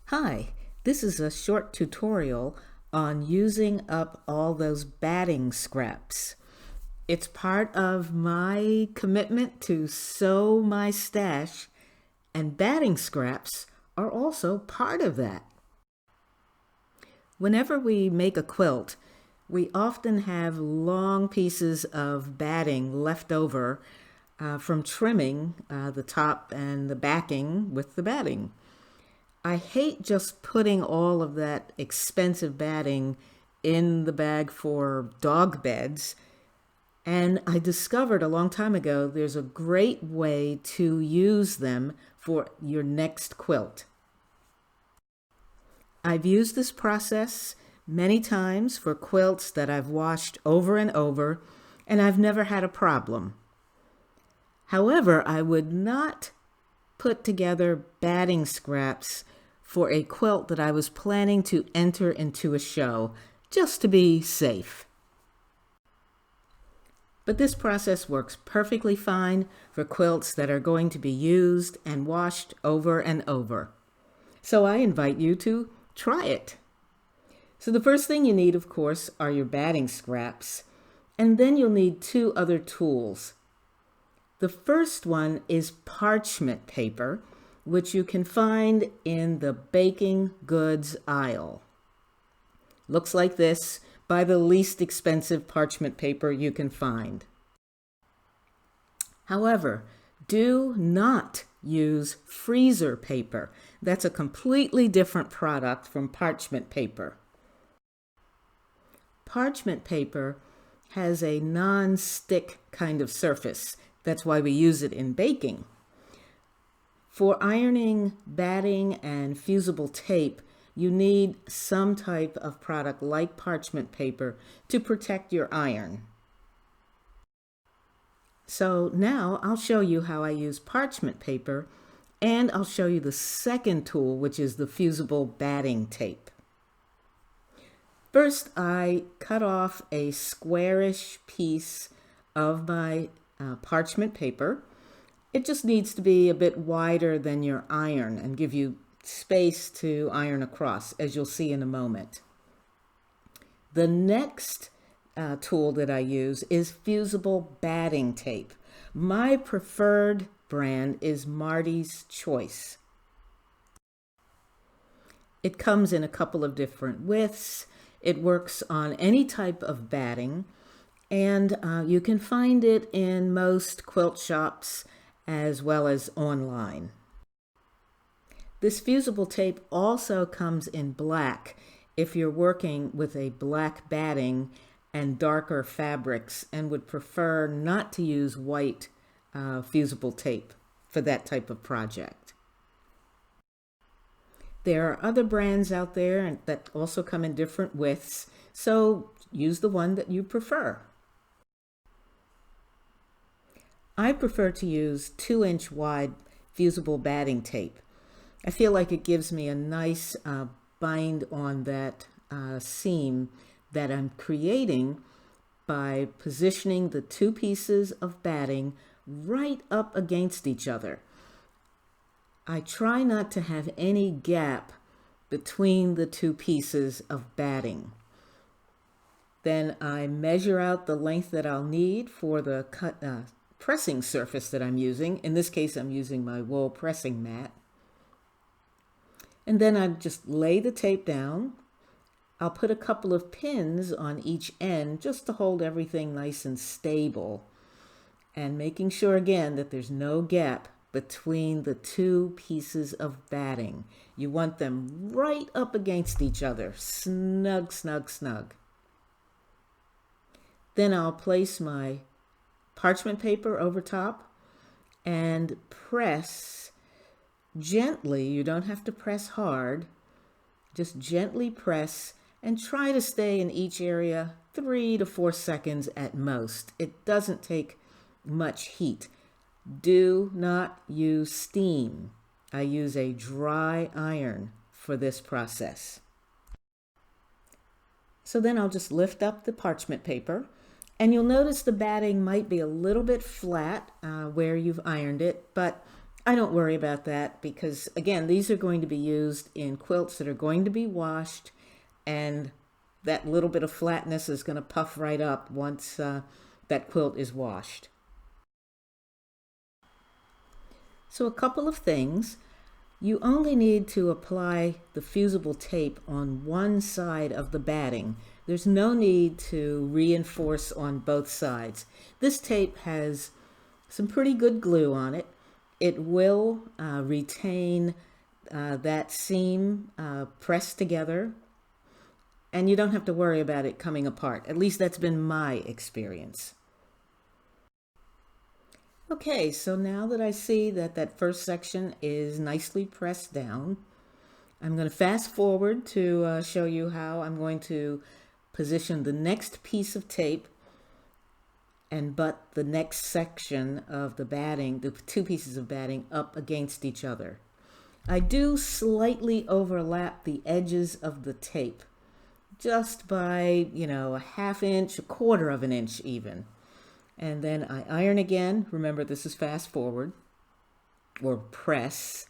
Hi, this is a short tutorial on using up all those batting scraps. It's part of my commitment to sow my stash, and batting scraps are also part of that. Whenever we make a quilt, we often have long pieces of batting left over from trimming the top and the backing with the batting. I hate just putting all of that expensive batting in the bag for dog beds. And I discovered a long time ago there's a great way to use them for your next quilt. I've used this process many times for quilts that I've washed over and over, and I've never had a problem. However, I would not put together batting scraps for a quilt that I was planning to enter into a show, just to be safe. But this process works perfectly fine for quilts that are going to be used and washed over and over. So I invite you to try it. So the first thing you need, of course, are your batting scraps, and then you'll need two other tools. The first one is parchment paper, which you can find in the baking goods aisle. Looks like this. Buy the least expensive parchment paper you can find. However, do not use freezer paper. That's a completely different product from parchment paper. Parchment paper has a non-stick kind of surface. That's why we use it in baking. For ironing, batting, and fusible tape, you need some type of product like parchment paper to protect your iron. So now I'll show you how I use parchment paper, and I'll show you the second tool, which is the fusible batting tape. First, I cut off a squarish piece of my parchment paper. It just needs to be a bit wider than your iron and give you space to iron across, as you'll see in a moment. The next tool that I use is fusible batting tape. My preferred brand is Marty's Choice. It comes in a couple of different widths. It works on any type of batting, and you can find it in most quilt shops as well as online. This fusible tape also comes in black if you're working with a black batting and darker fabrics and would prefer not to use white fusible tape for that type of project. There are other brands out there that also come in different widths, so use the one that you prefer. I prefer to use 2-inch wide fusible batting tape. I feel like it gives me a nice bind on that seam that I'm creating by positioning the two pieces of batting right up against each other. I try not to have any gap between the two pieces of batting. Then I measure out the length that I'll need for the pressing surface that I'm using. In this case, I'm using my wool pressing mat. And then I just lay the tape down. I'll put a couple of pins on each end just to hold everything nice and stable. And making sure again that there's no gap between the two pieces of batting. You want them right up against each other. Snug, snug, snug. Then I'll place my parchment paper over top and press gently. You don't have to press hard. Just gently press and try to stay in each area 3 to 4 seconds at most. It doesn't take much heat. Do not use steam. I use a dry iron for this process. So then I'll just lift up the parchment paper, and you'll notice the batting might be a little bit flat where you've ironed it, but I don't worry about that because, again, these are going to be used in quilts that are going to be washed, and that little bit of flatness is going to puff right up once that quilt is washed. So a couple of things. You only need to apply the fusible tape on one side of the batting. There's no need to reinforce on both sides. This tape has some pretty good glue on it. It will retain that seam pressed together, and you don't have to worry about it coming apart. At least that's been my experience. Okay, so now that I see that that first section is nicely pressed down, I'm going to fast forward to show you how I'm going to position the next piece of tape and butt the next section of the batting, the two pieces of batting, up against each other. I do slightly overlap the edges of the tape, just by, a ½ inch, a ¼ inch even. And then I iron again. Remember, this is fast forward, or press.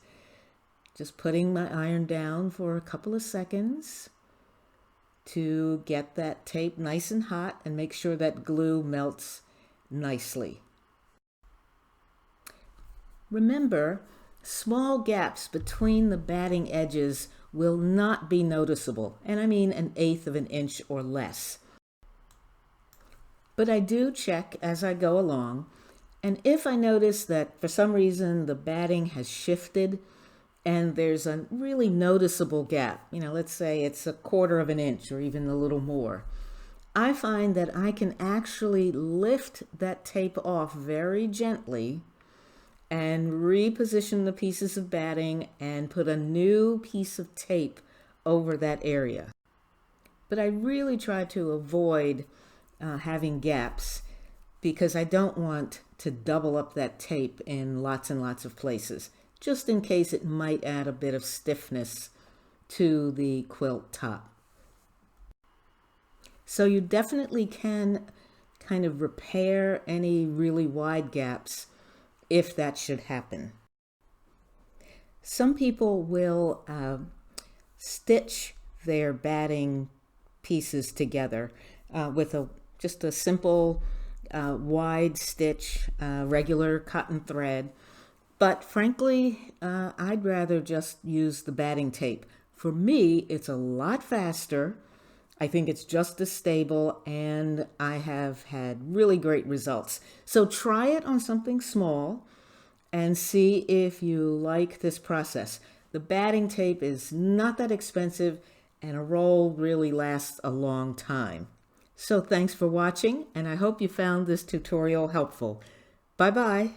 Just putting my iron down for a couple of seconds to get that tape nice and hot and make sure that glue melts nicely. Remember, small gaps between the batting edges will not be noticeable, and I mean an eighth of an inch or less. But I do check as I go along, and if I notice that for some reason the batting has shifted and there's a really noticeable gap, let's say it's a ¼ inch or even a little more, I find that I can actually lift that tape off very gently and reposition the pieces of batting and put a new piece of tape over that area. But I really try to avoid having gaps because I don't want to double up that tape in lots and lots of places, just in case it might add a bit of stiffness to the quilt top. So you definitely can kind of repair any really wide gaps if that should happen. Some people will stitch their batting pieces together with just a simple wide stitch, regular cotton thread. But frankly, I'd rather just use the batting tape. For me, it's a lot faster. I think it's just as stable, and I have had really great results. So try it on something small and see if you like this process. The batting tape is not that expensive, and a roll really lasts a long time. So thanks for watching, and I hope you found this tutorial helpful. Bye-bye.